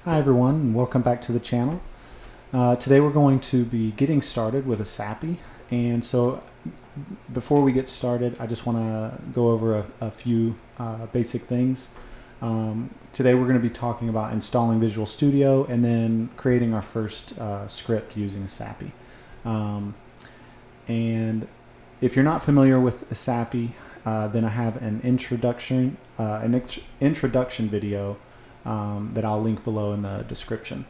Hi everyone, and welcome back to the channel. Today we're going to be getting started with ESAPI, and so before we get started I just want to go over a few basic things. Today we're going to be talking about installing Visual Studio and then creating our first script using ESAPI. And if you're not familiar with ESAPI, then I have an introduction video that I'll link below in the description.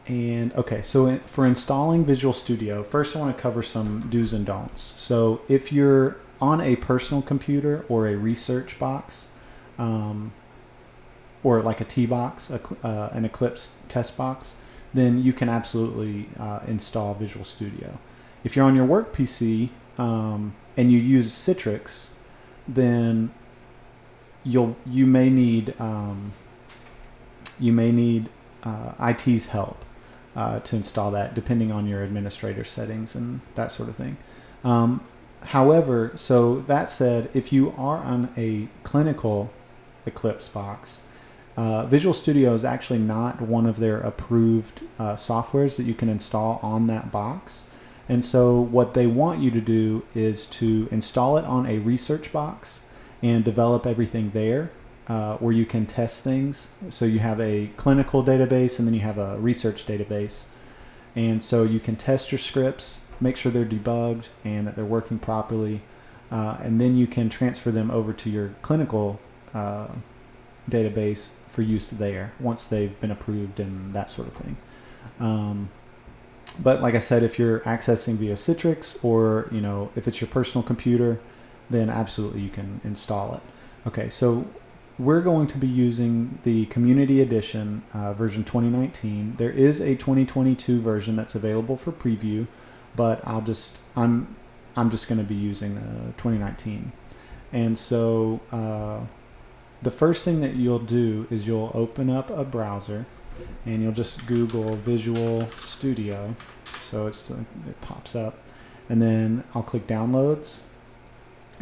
Okay, so for installing Visual Studio, first I want to cover some do's and don'ts. So if you're on a personal computer or a research box, or like a T-box, an Eclipse test box, then you can absolutely install Visual Studio. If you're on your work PC and you use Citrix, then you may need IT's help to install that, depending on your administrator settings and that sort of thing. However, so that said, if you are on a clinical Eclipse box, Visual Studio is actually not one of their approved softwares that you can install on that box. And so what they want you to do is to install it on a research box and develop everything there, where you can test things. So you have a clinical database and then you have a research database. And so you can test your scripts, make sure they're debugged and that they're working properly. And then you can transfer them over to your clinical database for use there once they've been approved and that sort of thing. But like I said, if you're accessing via Citrix, or if it's your personal computer, then absolutely you can install it. Okay, so we're going to be using the Community Edition version 2019. There is a 2022 version that's available for preview, but I'm just going to be using 2019. And so the first thing that you'll do is you'll open up a browser and you'll just Google Visual Studio. So it pops up, and then I'll click Downloads.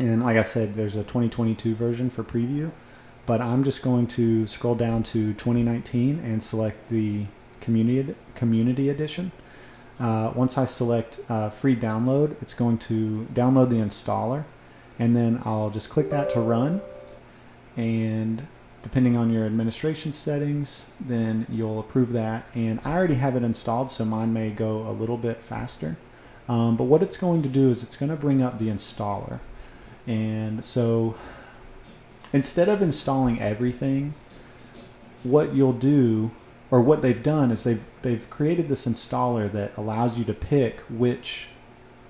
And like I said, there's a 2022 version for preview, but I'm just going to scroll down to 2019 and select the Community Edition. Once I select free download, it's going to download the installer, and then I'll just click that to run. And depending on your administration settings, then you'll approve that. And I already have it installed, so mine may go a little bit faster. But what it's going to do is it's going to bring up the installer. And so instead of installing everything, what you'll do, or what they've done, is they've created this installer that allows you to pick which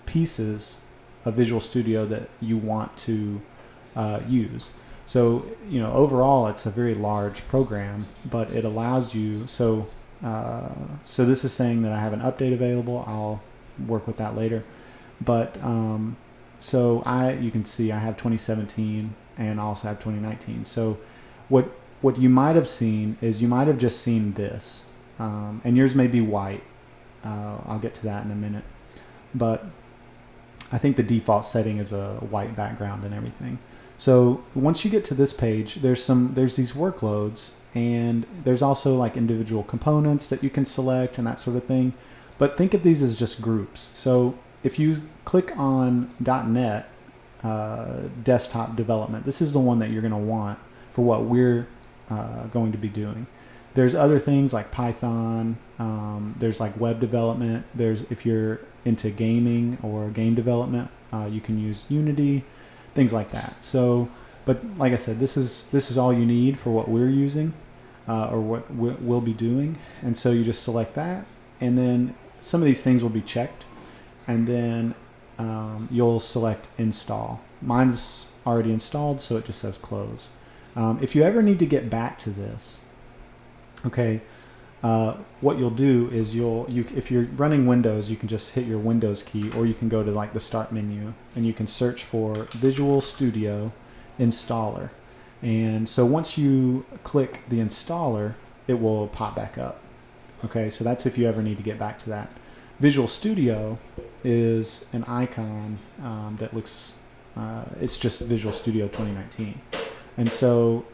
pieces of Visual Studio that you want to use. So overall it's a very large program, but it allows you, so this is saying that I have an update available. I'll work with that later. But so you can see I have 2017 and I also have 2019. So what you might have seen is you might have just seen this, and yours may be white. I'll get to that in a minute. But I think the default setting is a white background and everything. So once you get to this page, there's these workloads, and there's also like individual components that you can select and that sort of thing. But think of these as just groups. So if you click on .NET desktop development, this is the one that you're going to want for what we're going to be doing. There's other things like Python. There's like web development. If you're into gaming or game development, you can use Unity, things like that. So, but like I said, this is all you need for what we're using, or what we'll be doing. And so you just select that, and then some of these things will be checked, and then you'll select install. Mine's already installed, so it just says close. If you ever need to get back to this, okay, what you'll do is if you're running Windows, you can just hit your Windows key, or you can go to like the start menu and you can search for Visual Studio installer. And so once you click the installer, it will pop back up. Okay, so that's if you ever need to get back to that. Visual Studio is an icon that looks, it's just Visual Studio 2019. And so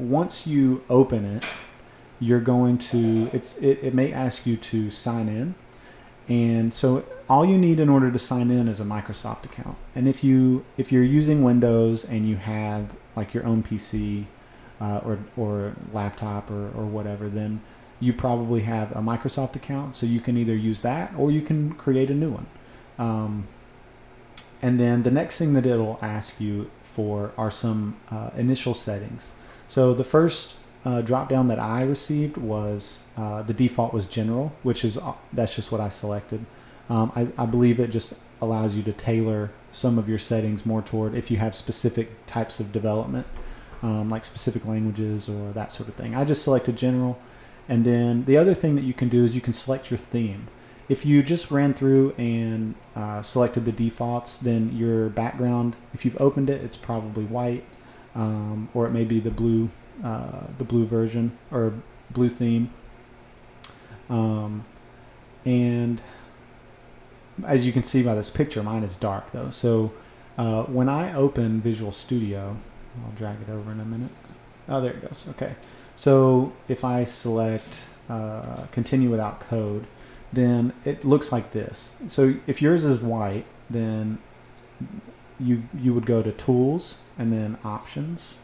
once you open it, you're going to, it may ask you to sign in. And so all you need in order to sign in is a Microsoft account. And if you're using Windows and you have like your own PC or laptop or whatever, then you probably have a Microsoft account. So you can either use that or you can create a new one. And then the next thing that it'll ask you for are some initial settings. So the first drop down that I received was the default was general, that's just what I selected. I believe it just allows you to tailor some of your settings more toward if you have specific types of development, like specific languages or that sort of thing. I just selected general. And then the other thing that you can do is you can select your theme. If you just ran through and selected the defaults, then your background, if you've opened it, it's probably white, or it may be the blue version or blue theme. And as you can see by this picture, mine is dark though. So when I open Visual Studio, I'll drag it over in a minute. Oh, there it goes. Okay. So if I select continue without code, then it looks like this. So if yours is white, then you would go to Tools and then Options.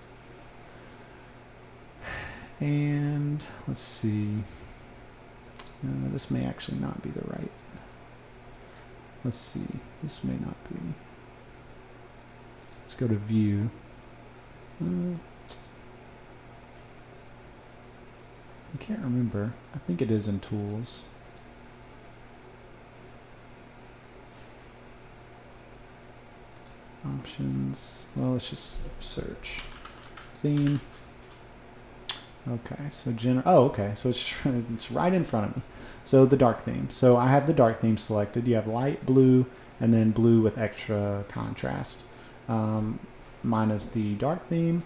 And let's see. This may actually not be the right. Let's see. This may not be. Let's go to View. I can't remember. I think it is in Tools. Options. Well, let's just search. Theme. Okay, so okay, so it's right in front of me. So the dark theme. So I have the dark theme selected. You have light blue and then blue with extra contrast. Mine is the dark theme.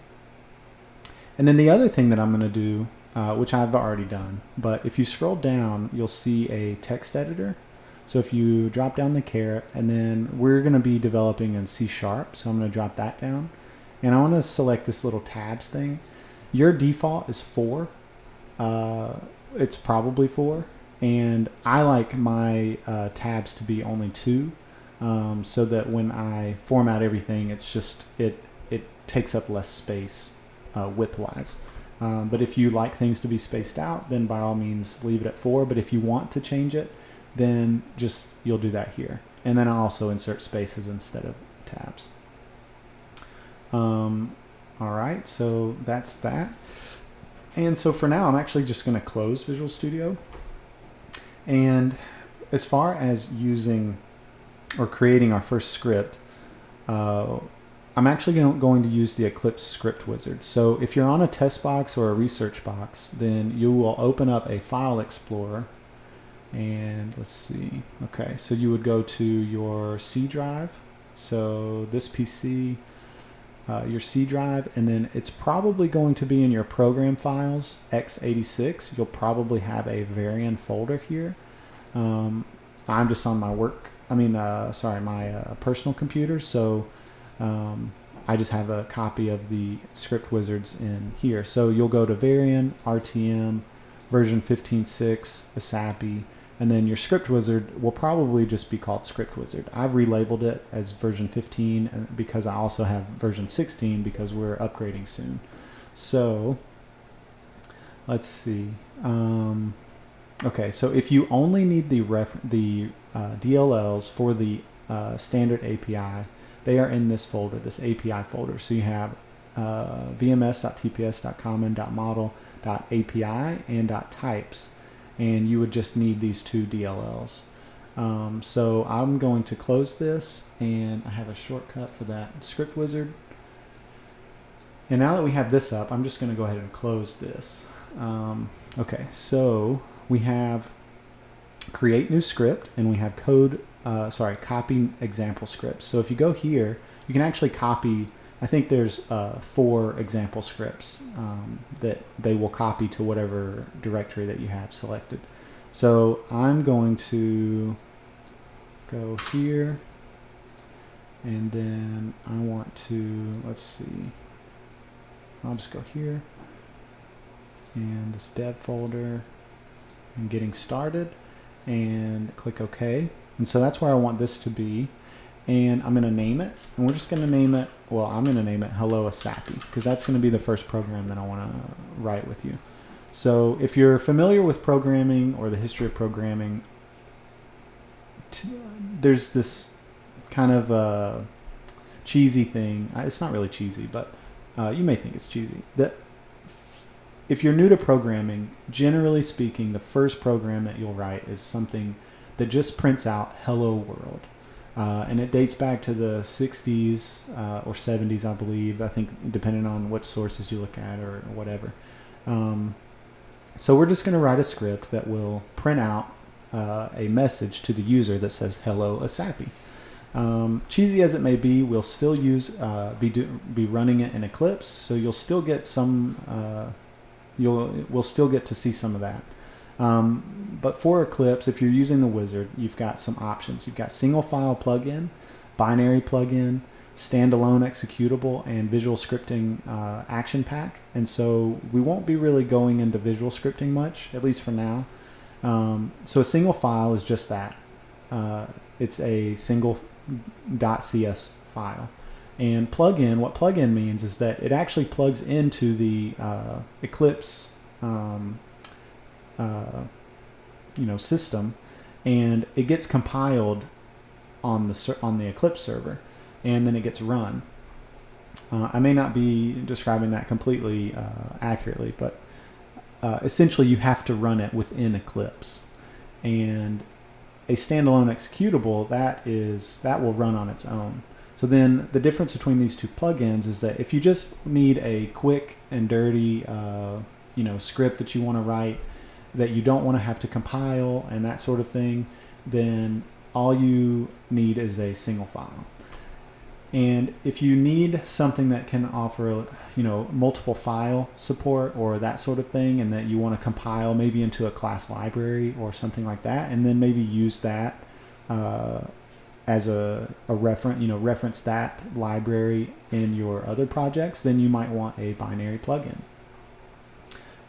And then the other thing that I'm going to do, which I've already done, but if you scroll down, you'll see a text editor. So if you drop down the caret, and then we're going to be developing in C#, so I'm going to drop that down. And I want to select this little tabs thing. Your default is 4. It's probably 4. And I like my tabs to be only 2, so that when I format everything, it's just, it takes up less space width-wise. But if you like things to be spaced out, then by all means leave it at 4. But if you want to change it, then just you'll do that here. And then I'll also insert spaces instead of tabs. All right, so that's that. And so for now, I'm actually just going to close Visual Studio. And as far as using or creating our first script, I'm actually going to use the Eclipse script wizard. So if you're on a test box or a research box, then you will open up a file explorer. And let's see. Okay, so you would go to your C drive. So this PC, your C drive, and then it's probably going to be in your program files, x86. You'll probably have a Varian folder here. I'm just on my my personal computer, so I just have a copy of the script wizards in here. So you'll go to Varian, RTM, version 15.6, ESAPI, and then your script wizard will probably just be called script wizard. I've relabeled it as version 15 because I also have version 16 because we're upgrading soon. So let's see. Okay, so if you only need the DLLs for the standard API, they are in this folder, this API folder. So you have vms.tps.common.model.api and .types, and you would just need these 2 DLLs. So I'm going to close this, and I have a shortcut for that script wizard. And now that we have this up, I'm just going to go ahead and close this. Okay, so we have create new script, and we have copy example scripts. So if you go here, you can actually copy, I think there's 4 example scripts that they will copy to whatever directory that you have selected. So I'm going to go here, and then I want to, let's see, I'll just go here, and this dev folder and getting started, and click OK. And so that's where I want this to be. And I'm going to name it, and we're just going to name it, well, I'm going to name it Hello ESAPI, because that's going to be the first program that I want to write with you. So if you're familiar with programming or the history of programming, there's this kind of cheesy thing. It's not really cheesy, but you may think it's cheesy. That if you're new to programming, generally speaking, the first program that you'll write is something that just prints out hello world. And it dates back to the 60s or 70s, I believe, I think, depending on what sources you look at or whatever. So we're just going to write a script that will print out a message to the user that says hello ESAPI. Cheesy as it may be, we'll still be running it in Eclipse, so you'll still get some we'll still get to see some of that. But for Eclipse, if you're using the wizard, you've got some options. You've got single file plugin, binary plugin, standalone executable, and visual scripting action pack. And so we won't be really going into visual scripting much, at least for now. So a single file is just that. It's a single .cs file. And plugin, what plugin means is that it actually plugs into the Eclipse system, and it gets compiled on the Eclipse server, and then it gets run. I may not be describing that completely accurately, but essentially you have to run it within Eclipse. And a standalone executable, that will run on its own. So then the difference between these two plugins is that if you just need a quick and dirty script that you want to write, that you don't want to have to compile and that sort of thing, then all you need is a single file. And if you need something that can offer, multiple file support or that sort of thing, and that you want to compile maybe into a class library or something like that, and then maybe use that as a reference, reference that library in your other projects, then you might want a binary plugin.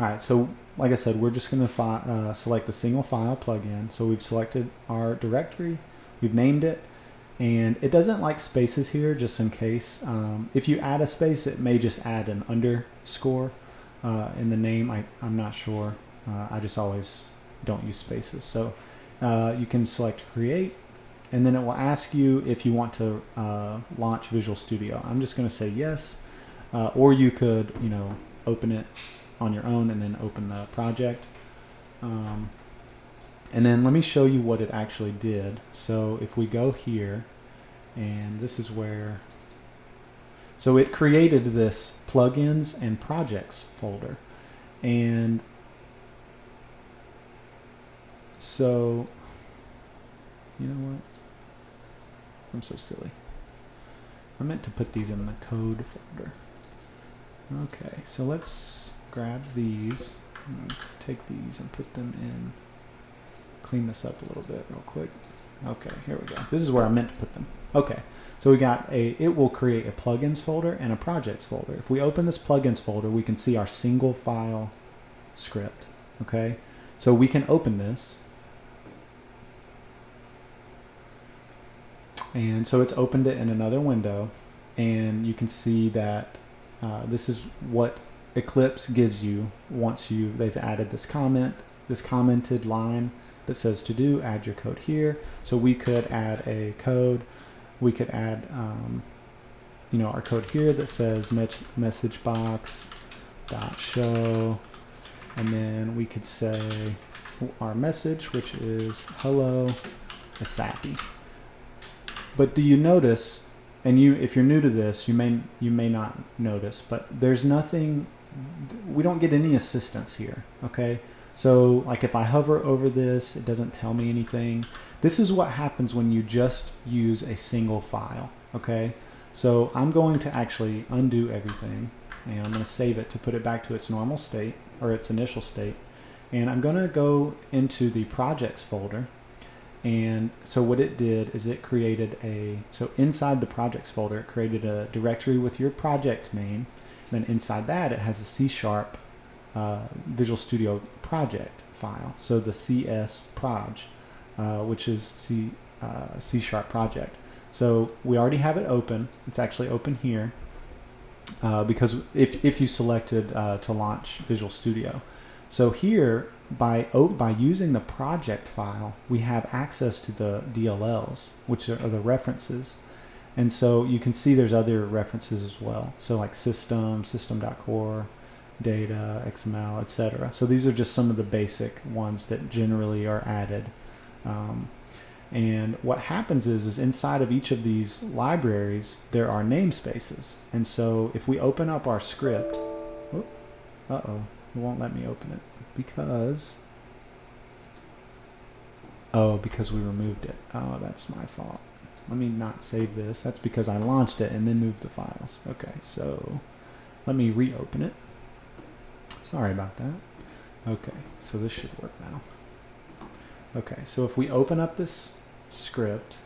All right, so like I said, we're just going to select the single file plugin. So we've selected our directory, we've named it, and it doesn't like spaces here, just in case. If you add a space, it may just add an underscore in the name. I'm not sure. I just always don't use spaces. So you can select create, and then it will ask you if you want to launch Visual Studio. I'm just going to say yes, or you could, open it on your own and then open the project. And then let me show you what it actually did. So if we go here, and this is where, so it created this plugins and projects folder. And so, you know what? I'm so silly. I meant to put these in the code folder. Okay, so let's grab these, take these and put them in, clean this up a little bit real quick. Okay, here we go. This is where I meant to put them. Okay, so we got it will create a plugins folder and a projects folder. If we open this plugins folder, we can see our single file script. Okay, so we can open this. And so it's opened it in another window, and you can see that this is what Eclipse gives you once they've added this commented line that says to do, add your code here. So we could add a code. We could add, our code here that says message box dot show, and then we could say our message, which is hello ESAPI. But do you notice? And if you're new to this, you may not notice, but there's nothing. We don't get any assistance here. Okay. So like if I hover over this, it doesn't tell me anything. This is what happens when you just use a single file, okay? So I'm going to actually undo everything, and I'm going to save it to put it back to its normal state, or its initial state. And I'm going to go into the projects folder. And so what it did is it created so inside the projects folder, it created a directory with your project name. Then inside that, it has a C# Visual Studio project file, so the CS proj, which is C Sharp project. So we already have it open. It's actually open here because if you selected to launch Visual Studio. So here, by using the project file, we have access to the DLLs, which are the references. And so you can see there's other references as well. So like system.core, data, XML, etc. So these are just some of the basic ones that generally are added. And what happens is inside of each of these libraries, there are namespaces. And so if we open up our script, it won't let me open it because we removed it. Oh, that's my fault. Let me not save this. That's because I launched it and then moved the files. Okay, so let me reopen it. Sorry about that. Okay, so this should work now. Okay, so if we open up this script,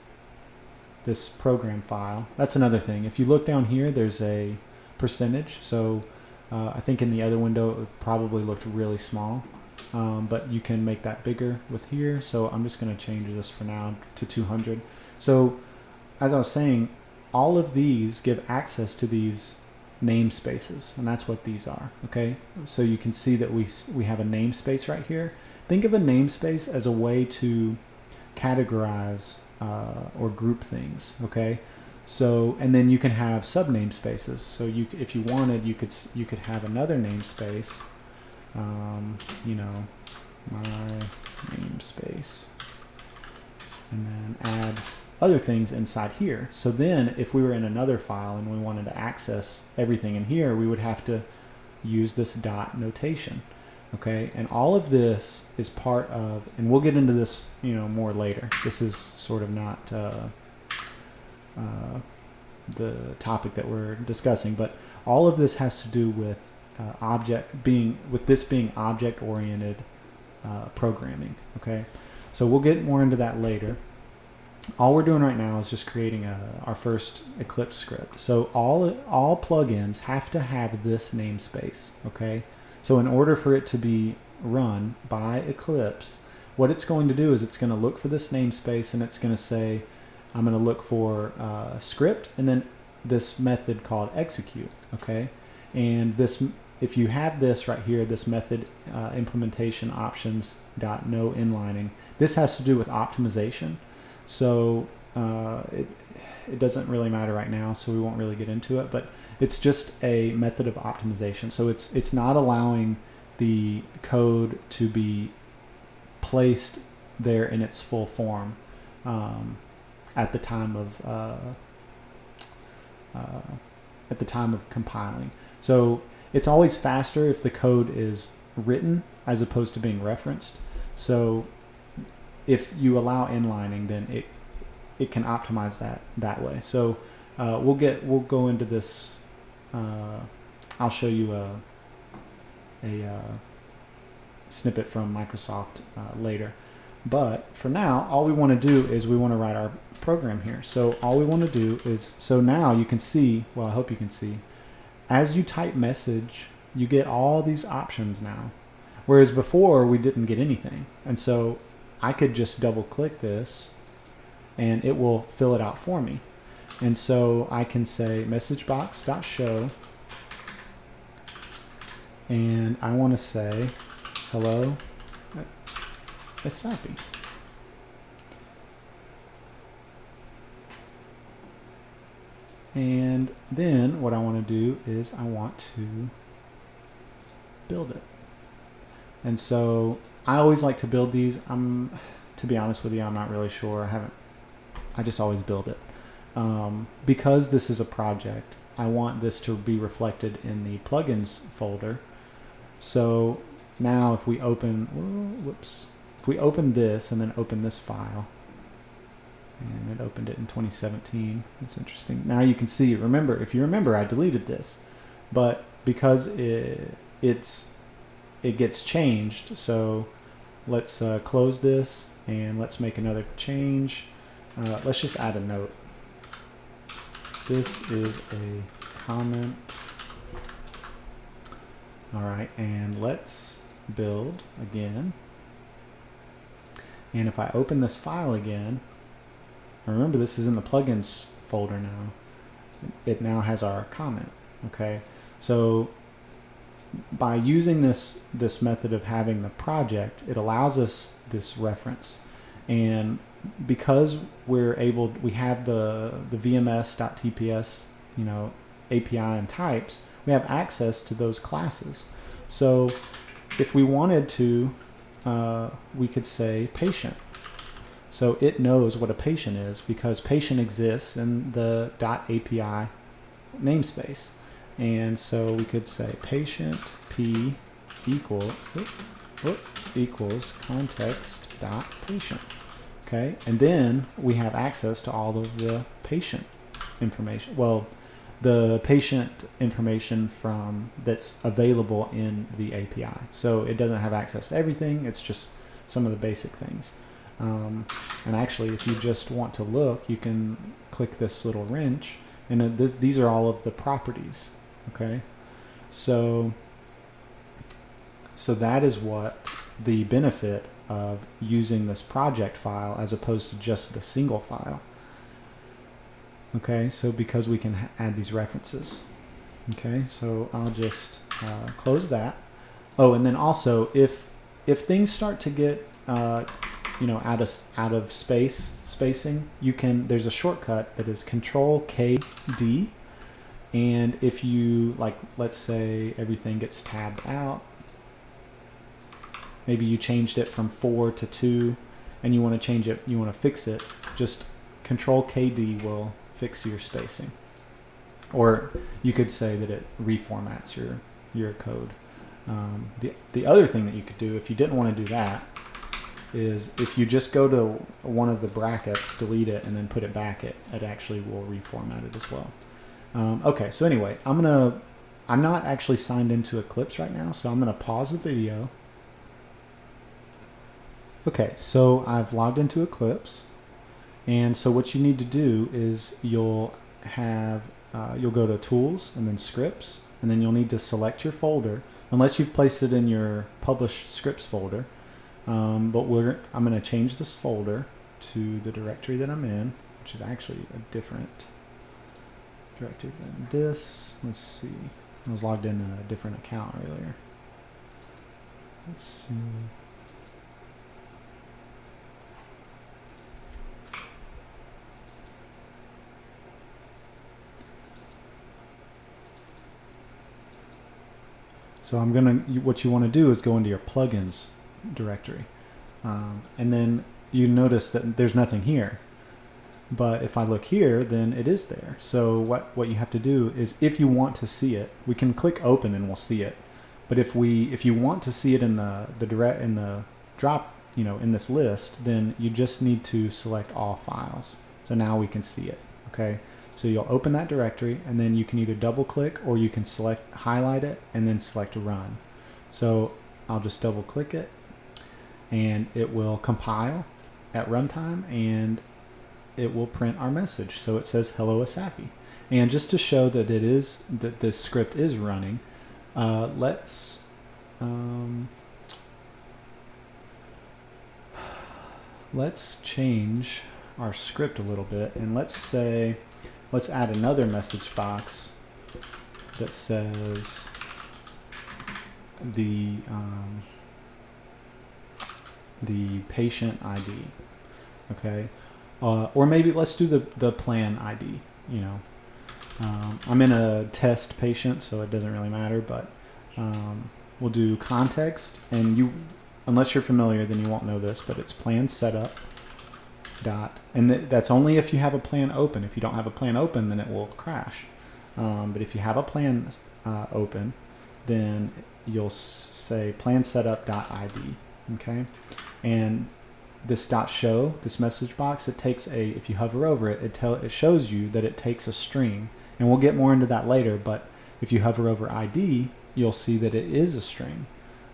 this program file, that's another thing. If you look down here, there's a percentage. So I think in the other window, it probably looked really small, but you can make that bigger with here. So I'm just going to change this for now to 200. So as I was saying, all of these give access to these namespaces, and that's what these are. Okay, so you can see that we have a namespace right here. Think of a namespace as a way to categorize or group things. Okay, so and then you can have sub namespaces. So if you wanted, you could have another namespace. You know, my namespace, and then add other things inside here. So then if we were in another file and we wanted to access everything in here, we would have to use this dot notation. Okay, and all of this is part of, and we'll get into this, you know, more later. This is sort of not the topic that we're discussing, but all of this has to do with this being object-oriented programming. Okay, so we'll get more into that later. All we're doing right now is just creating our first Eclipse script. So all plugins have to have this namespace. Okay. So in order for it to be run by Eclipse, what it's going to do is it's going to look for this namespace and it's going to say, I'm going to look for script and then this method called execute. Okay, and this, if you have this right here, this method implementation options dot no inlining, this has to do with optimization. So it doesn't really matter right now, so we won't really get into it, but it's just a method of optimization. So it's not allowing the code to be placed there in its full form at the time of compiling. So it's always faster if the code is written as opposed to being referenced. So if you allow inlining, then it can optimize that way. So we'll go into this. I'll show you a snippet from Microsoft later. But for now, all we want to do is we want to write our program here. So all we want to do is, so now you can see, well, I hope you can see, as you type message, you get all these options now. Whereas before, we didn't get anything. And so I could just double click this and it will fill it out for me. And so I can say messagebox.show, and I want to say hello ESAPI. And then what I want to do is I want to build it. And so I always like to build these. To be honest with you, I'm not really sure. I just always build it. Because this is a project, I want this to be reflected in the plugins folder. So now if we open, if we open this and then open this file, and it opened it in 2017, it's interesting. Now you can see, if you remember, I deleted this, but because it gets changed, so let's close this and let's make another change. Let's just add a note. This is a comment All right, and let's build again. And if I open this file again, remember this is in the plugins folder now. It now has our comment. Okay, so by using this method of having the project, it allows us this reference, and because we have the vms.tps, API and types, we have access to those classes. So if we wanted to, we could say patient. So it knows what a patient is because patient exists in the .api namespace. And so we could say patient p equals context.patient. Okay, and then we have access to all of the patient information. Well, the patient information that's available in the API. So it doesn't have access to everything. It's just some of the basic things. And actually, if you just want to look, you can click this little wrench, and these are all of the properties. Okay, so that is what the benefit of using this project file as opposed to just the single file. Okay, so because we can add these references. Okay, so I'll just close that. Oh, and then also if things start to get out of spacing, there's a shortcut that is Control-KD. And if you, let's say everything gets tabbed out, maybe you changed it from 4 to 2, and you want to change it, you want to fix it, just Control-KD will fix your spacing. Or you could say that it reformats your code. The other thing that you could do, if you didn't want to do that, is if you just go to one of the brackets, delete it, and then put it back, it actually will reformat it as well. Okay, so anyway, I'm not actually signed into Eclipse right now, so I'm going to pause the video. Okay, so I've logged into Eclipse, and so what you need to do is you'll go to Tools and then Scripts, and then you'll need to select your folder, unless you've placed it in your Published Scripts folder. But I'm going to change this folder to the directory that I'm in, which is actually a different directory than this. Let's see. I was logged in a different account earlier. Let's see. So what you want to do is go into your plugins directory. And then you notice that there's nothing here. But if I look here, then it is there. So what you have to do is, if you want to see it, we can click open and we'll see it. But if you want to see it in the drop, in this list, then you just need to select all files. So now we can see it. Okay. So you'll open that directory, and then you can either double click or you can highlight it and then select run. So I'll just double click it, and it will compile at runtime, and it will print our message. So it says hello ESAPI. And just to show that this script is running, let's change our script a little bit, and let's add another message box that says the patient ID. Okay. Or maybe let's do the plan ID. I'm in a test patient, so it doesn't really matter, but we'll do context, and unless you're familiar, then you won't know this, but it's plan setup and that's only if you have a plan open. If you don't have a plan open, then it will crash. But if you have a plan open, then you'll say plan setup.id. Okay, and this .show, this message box, if you hover over it, it shows you that it takes a string, and we'll get more into that later. But if you hover over ID, you'll see that it is a string.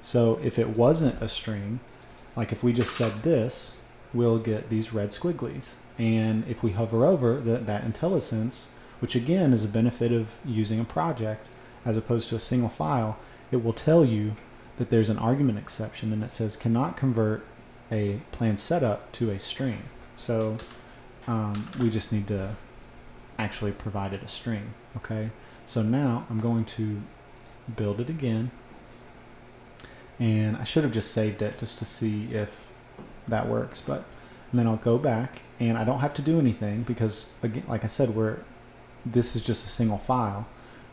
So if it wasn't a string, like if we just said this, we'll get these red squigglies. And if we hover over that IntelliSense, which again is a benefit of using a project as opposed to a single file, it will tell you that there's an argument exception, and it says cannot convert a plan setup to a string. So we just need to actually provide it a string. Okay, so now I'm going to build it again, and I should have just saved it just to see if that works, but and then I'll go back, and I don't have to do anything because, again, like I said, this is just a single file.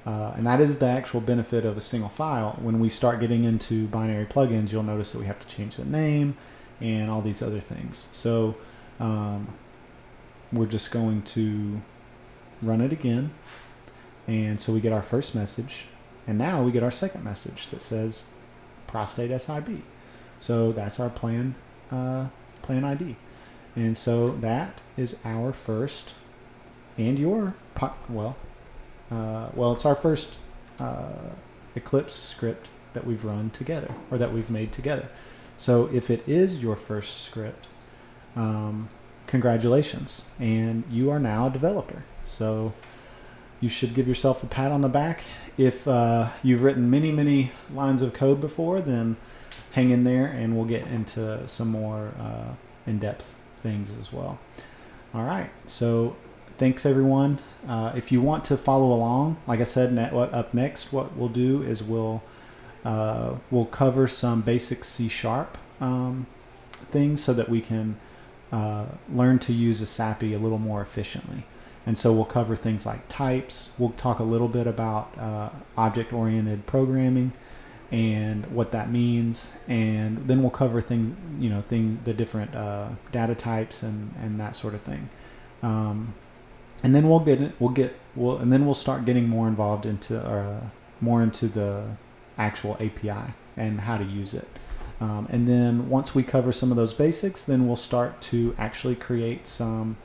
And that is the actual benefit of a single file. When we start getting into binary plugins, you'll notice that we have to change the name and all these other things. So we're just going to run it again. And so we get our first message. And now we get our second message that says prostate SIB. So that's our plan ID. And so that is our first and your, it's our first Eclipse script that we've run together, or that we've made together. So if it is your first script, congratulations, and you are now a developer. So you should give yourself a pat on the back. If you've written many lines of code before, then hang in there, and we'll get into some more in-depth things as well. All right, so thanks everyone. If you want to follow along, like I said, up next, what we'll do is we'll cover some basic C# things so that we can learn to use ESAPI a little more efficiently. And so we'll cover things like types. We'll talk a little bit about object-oriented programming and what that means, and then we'll cover things, the different data types and that sort of thing. And then we'll start getting more involved into the actual API and how to use it. And then once we cover some of those basics, then we'll start to actually create some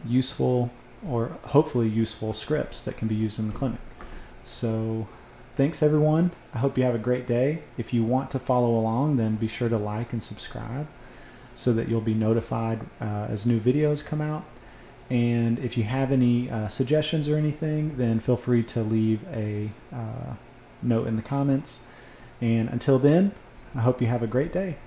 useful, or hopefully useful, scripts that can be used in the clinic. So thanks everyone. I hope you have a great day. If you want to follow along, then be sure to like and subscribe so that you'll be notified as new videos come out. And if you have any suggestions or anything, then feel free to leave a note in the comments. And until then, I hope you have a great day.